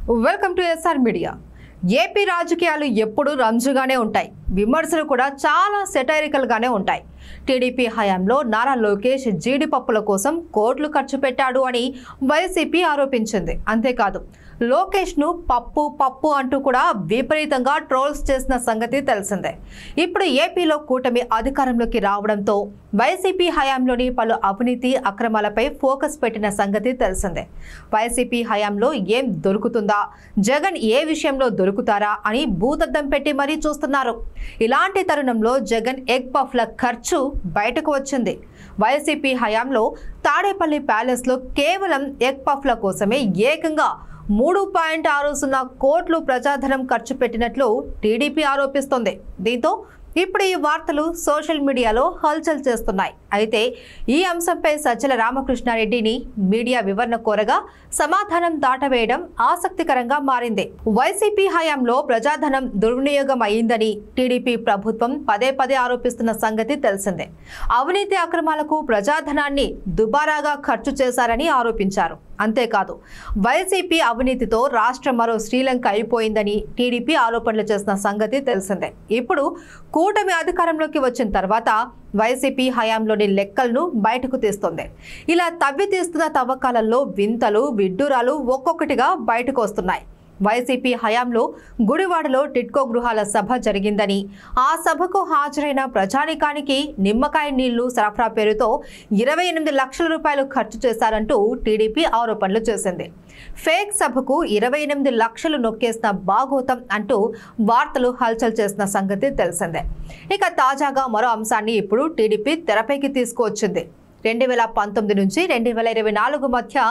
Welcome to SR media. AP రాజకీయాలు ఎప్పుడు రంజుగానే ఉంటాయి. విమర్శలు కూడా చాలా సెటైరికల్ గానే ఉంటాయి. టీడీపీ హయాంలో నారా లోకేష్ జీడిపప్పుల కోసం కోట్లు ఖర్చు పెట్టాడు అని వైసీపీ ఆరోపించింది. అంతేకాదు లోకేష్ ను పప్పు పప్పు అంటూ కూడా విపరీతంగా ట్రోల్స్ చేసిన సంగతి తెలిసిందే. ఇప్పుడు ఏపీలో కూటమి అధికారంలోకి రావడంతో వైసీపీ హయాంలోని పలు అవినీతి అక్రమాలపై ఫోకస్ పెట్టిన సంగతి తెలిసిందే. వైసీపీ హయాంలో ఏం దొరుకుతుందా, జగన్ ఏ విషయంలో దొరుకుతారా అని భూతద్దం పెట్టి మరీ చూస్తున్నారు. ఇలాంటి తరుణంలో జగన్ ఎగ్ పఫ్ల ఖర్చు బయటకు వచ్చింది. వైసీపీ హయాంలో తాడేపల్లి ప్యాలెస్ లో కేవలం ఎగ్ పఫ్ల కోసమే ఏకంగా 3.60 కోట్లు ప్రజాధనం ఖర్చు పెట్టినట్లు టీడీపీ ఆరోపిస్తోంది. దీంతో ఇప్పుడు ఈ వార్తలు సోషల్ మీడియాలో హల్చల్ చేస్తున్నాయి. అయితే ఈ అంశంపై సజ్జల రామకృష్ణారెడ్డిని మీడియా వివరణ కోరగా సమాధానం దాటవేయడం ఆసక్తికరంగా మారింది. వైసీపీ హయాంలో ప్రజాధనం దుర్వినియోగం అయిందని టీడీపీ ప్రభుత్వం పదే పదే ఆరోపిస్తున్న సంగతి తెలిసిందే. అవినీతి అక్రమాలకు ప్రజాధనాన్ని దుబారాగా ఖర్చు చేశారని ఆరోపించారు. అంతేకాదు వైసీపీ అవినీతితో రాష్ట్రం మరో శ్రీలంక అయిపోయిందని టీడీపీ ఆరోపణలు చేసిన సంగతి తెలిసిందే. ఇప్పుడు కూటమి అధికారంలోకి వచ్చిన తర్వాత వైసీపీ హయాంలోని లెక్కలను బయటకు తీస్తుంది. ఇలా తవ్వి తీస్తున్న తవ్వకాలలో వింతలు విడ్డూరాలు ఒక్కొక్కటిగా బయటకు వస్తున్నాయి. వైసీపీ హయాంలో గుడివాడలో టిట్కో గృహాల సభ జరిగిందని, ఆ సభకు హాజరైన ప్రజానికానికి నిమ్మకాయ నీళ్లు సరఫరా పేరుతో 28 లక్షల రూపాయలు ఖర్చు చేశారంటూ టీడీపీ ఆరోపణలు చేసింది. ఫేక్ సభకు 28 లక్షలు నొక్కేసిన బాగోతం అంటూ వార్తలు హల్చల్ చేసిన సంగతి తెలిసిందే. ఇక తాజాగా మరో అంశాన్ని ఇప్పుడు టీడీపీ తెరపైకి తీసుకువచ్చింది. 2019 నుంచి 2024 మధ్య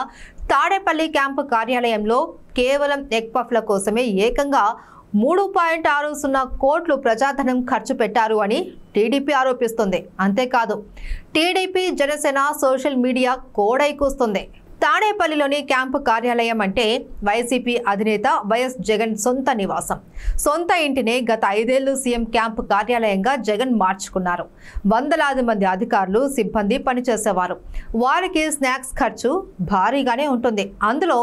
తాడేపల్లి క్యాంపు కార్యాలయంలో కేవలం ఎగ్ పఫ్ల కోసమే ఏకంగా 3.60 కోట్లు ప్రజాధనం ఖర్చు పెట్టారు అని టీడీపీ ఆరోపిస్తుంది. అంతేకాదు టీడీపీ జనసేన సోషల్ మీడియా కోడై కూస్తుంది. తాడేపల్లిలోని క్యాంపు కార్యాలయం అంటే వైసీపీ అధినేత వైఎస్ జగన్ సొంత నివాసం. సొంత ఇంటినే గత 5 ఏళ్లు సీఎం క్యాంపు కార్యాలయంగా జగన్ మార్చుకున్నారు. వందలాది మంది అధికారులు సిబ్బంది పనిచేసేవారు. వారికి స్నాక్స్ ఖర్చు భారీగానే ఉంటుంది. అందులో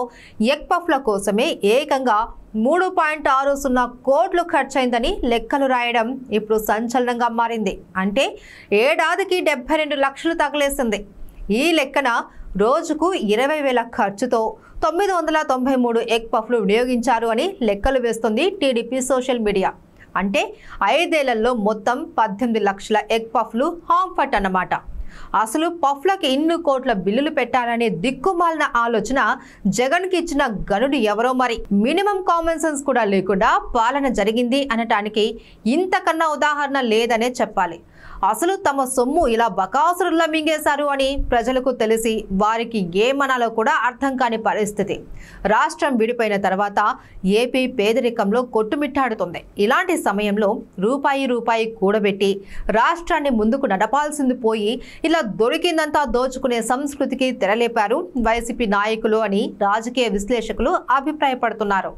ఎగ్ పఫ్ల కోసమే ఏకంగా 3.60 కోట్లు ఖర్చయిందని లెక్కలు రాయడం ఇప్పుడు సంచలనంగా మారింది. అంటే ఏడాదికి 72 లక్షలు తగలేసింది. ఈ లెక్కన రోజుకు 20,000 ఖర్చుతో 993 ఎగ్ పఫ్లు వినియోగించారు అని లెక్కలు వేస్తుంది టీడీపీ సోషల్ మీడియా. అంటే 5 ఏళ్లలో మొత్తం 18 లక్షల ఎగ్ పఫ్లు హాంఫట్ అన్నమాట. అసలు పఫ్లకి ఇన్ని కోట్ల బిల్లులు పెట్టాలనే దిక్కుమాలిన ఆలోచన జగన్కి ఇచ్చిన గనుడు ఎవరో మరి. మినిమం కామన్ సెన్స్ కూడా లేకుండా పాలన జరిగింది అనటానికి ఇంతకన్నా ఉదాహరణ లేదనే చెప్పాలి. అసలు తమ సొమ్ము ఇలా బకాసురుల్లా మింగేశారు అని ప్రజలకు తెలిసి వారికి ఏమనాలో కూడా అర్థం కాని పరిస్థితి. రాష్ట్రం విడిపోయిన తర్వాత ఏపీ పేదరికంలో కొట్టుమిట్టాడుతుంది. ఇలాంటి సమయంలో రూపాయి కూడబెట్టి రాష్ట్రాన్ని ముందుకు నడపాల్సింది పోయి ఇలా దొరికిందంతా దోచుకునే సంస్కృతికి తెరలేపారు వైసీపీ నాయకులు అని రాజకీయ విశ్లేషకులు అభిప్రాయపడుతున్నారు.